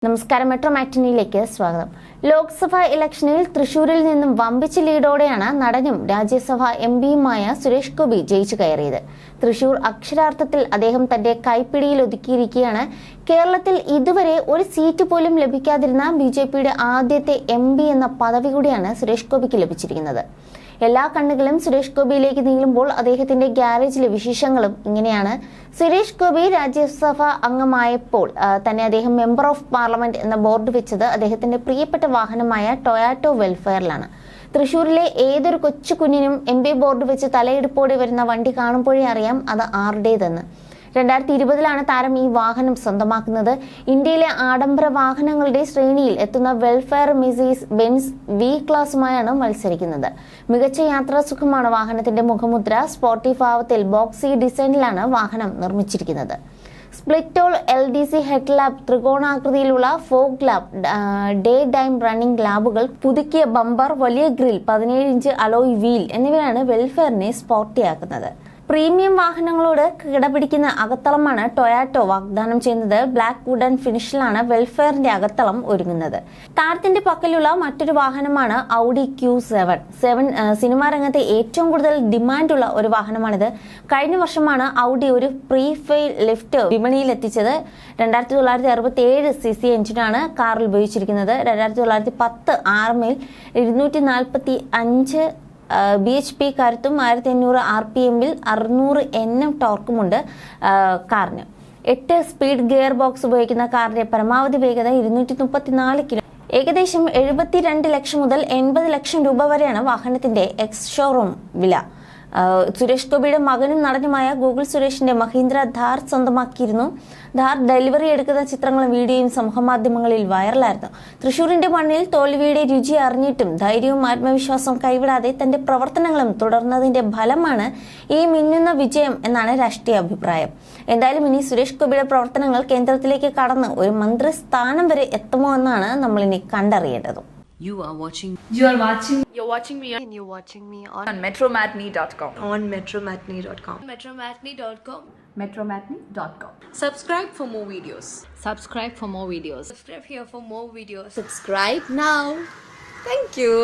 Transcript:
നമസ്കാരം. മെട്രോ മാറ്റിനിയിലേക്ക് സ്വാഗതം. ലോക്സഭാ ഇലക്ഷനിൽ തൃശൂരിൽ നിന്നും വമ്പിച്ച ലീഡോടെയാണ് നടനും രാജ്യസഭാ എംപിയുമായ സുരേഷ് ഗോപി ജയിച്ചു കയറിയത്. തൃശൂർ അക്ഷരാർത്ഥത്തിൽ അദ്ദേഹം തന്റെ കൈപ്പിടിയിൽ ഒതുക്കിയിരിക്കുകയാണ്. കേരളത്തിൽ ഇതുവരെ ഒരു സീറ്റ് പോലും ലഭിക്കാതിരുന്ന ബിജെപിയുടെ ആദ്യത്തെ എംപി എന്ന പദവി കൂടിയാണ് സുരേഷ് ഗോപിക്ക് ലഭിച്ചിരിക്കുന്നത്. എല്ലാ കണ്ണുകളും സുരേഷ് ഗോപിയിലേക്ക് നീളുമ്പോൾ അദ്ദേഹത്തിന്റെ ഗ്യാരേജിലെ വിശേഷങ്ങളും ഇങ്ങനെയാണ്. സുരേഷ് ഗോപി രാജ്യസഭ അംഗമായപ്പോൾ തന്നെ അദ്ദേഹം മെമ്പർ ഓഫ് പാർലമെന്റ് എന്ന ബോർഡ് വെച്ചത് അദ്ദേഹത്തിന്റെ പ്രിയപ്പെട്ട വാഹനമായ ടൊയാറ്റോ വെൽഫെയറിലാണ്. തൃശൂരിലെ ഏതൊരു കൊച്ചു കുഞ്ഞിനും എംപി ബോർഡ് വെച്ച് തലയെടുപ്പോടെ വരുന്ന വണ്ടി കാണുമ്പോഴേ അറിയാം അത് ആരുടേതെന്ന്. 2020 താരം ഈ വാഹനം സ്വന്തമാക്കുന്നത്. ഇന്ത്യയിലെ ആഡംബര വാഹനങ്ങളുടെ ശ്രേണിയിൽ എത്തുന്ന വെൽഫെയർ മെസീസ് ബെൻസ് വി ക്ലാസുമായാണ് മത്സരിക്കുന്നത്. മികച്ച യാത്രാസുഖമാണ് വാഹനത്തിന്റെ മുഖമുദ്ര. സ്പോർട്ടി ഭാവത്തിൽ ബോക്സി ഡിസൈനിലാണ് വാഹനം നിർമ്മിച്ചിരിക്കുന്നത്. സ്പ്ലിറ്റോൾ LDC ഹെഡ് ലാമ്പ്, ത്രികോണാകൃതിയിലുള്ള fog lamp, day time running ലാമ്പുകൾ, പുതുക്കിയ ബമ്പർ, വലിയ ഗ്രിൽ, 17 ഇഞ്ച് അലോയ് വീൽ എന്നിവയാണ് വെൽഫെയറിനെ സ്പോർട്ടിയാക്കുന്നത്. പ്രീമിയം വാഹനങ്ങളോട് കിടപിടിക്കുന്ന അകത്തളമാണ് ടൊയാറ്റോ വാഗ്ദാനം ചെയ്യുന്നത്. ബ്ലാക്ക് വുഡൻ ഫിനിഷിലാണ് വെൽഫെയറിന്റെ അകത്തളം ഒരുങ്ങുന്നത്. താരത്തിന്റെ പക്കലുള്ള മറ്റൊരു വാഹനമാണ് ഔഡി Q7. സിനിമാ രംഗത്തെ ഏറ്റവും കൂടുതൽ ഡിമാൻഡുള്ള ഒരു വാഹനമാണിത്. കഴിഞ്ഞ വർഷമാണ് ഔഡി ഒരു പ്രീഫെയിൽ ലിഫ്റ്റ് വിപണിയിൽ എത്തിച്ചത്. 2967 cc എഞ്ചിനാണ് കാറിൽ ഉപയോഗിച്ചിരിക്കുന്നത്. 2910 RMൽ 245 bhp കരുത്തും 1500 RPMൽ 600 Nm ടോർക്കുമുണ്ട് കാറിന്. 8 സ്പീഡ് ഗിയർ ബോക്സ് ഉപയോഗിക്കുന്ന കാറിന്റെ പരമാവധി വേഗത 234 km. ഏകദേശം 72 ലക്ഷം മുതൽ 80 ലക്ഷം രൂപ വരെയാണ് വാഹനത്തിന്റെ എക്സ് ഷോറൂം വില. സുരേഷ് ഗോപിയുടെ മകനും നടനുമായ ഗൂഗിൾ സുരേഷിന്റെ മഹീന്ദ്ര ഥാർ സ്വന്തമാക്കിയിരുന്നു. ഥാർ ഡെലിവറി എടുക്കുന്ന ചിത്രങ്ങളും വീഡിയോയും സമൂഹമാധ്യമങ്ങളിൽ വൈറലായിരുന്നു. തൃശൂരിന്റെ മണ്ണിൽ തോൽവിയുടെ രുചി അറിഞ്ഞിട്ടും ധൈര്യവും ആത്മവിശ്വാസവും കൈവിടാതെ തന്റെ പ്രവർത്തനങ്ങളും തുടർന്നതിന്റെ ഫലമാണ് ഈ മിന്നുന്ന വിജയം എന്നാണ് രാഷ്ട്രീയ അഭിപ്രായം. എന്തായാലും ഇനി സുരേഷ് ഗോപിയുടെ പ്രവർത്തനങ്ങൾ കേന്ദ്രത്തിലേക്ക് കടന്ന് ഒരു മന്ത്രി സ്ഥാനം വരെ എത്തുമോ എന്നാണ് നമ്മൾ ഇനി കണ്ടറിയേണ്ടത്. You're watching me on metromatney.com. on metromatney.com. metromatney.com. Subscribe for more videos. Subscribe for more videos. Subscribe here for more videos. Subscribe now. Thank you.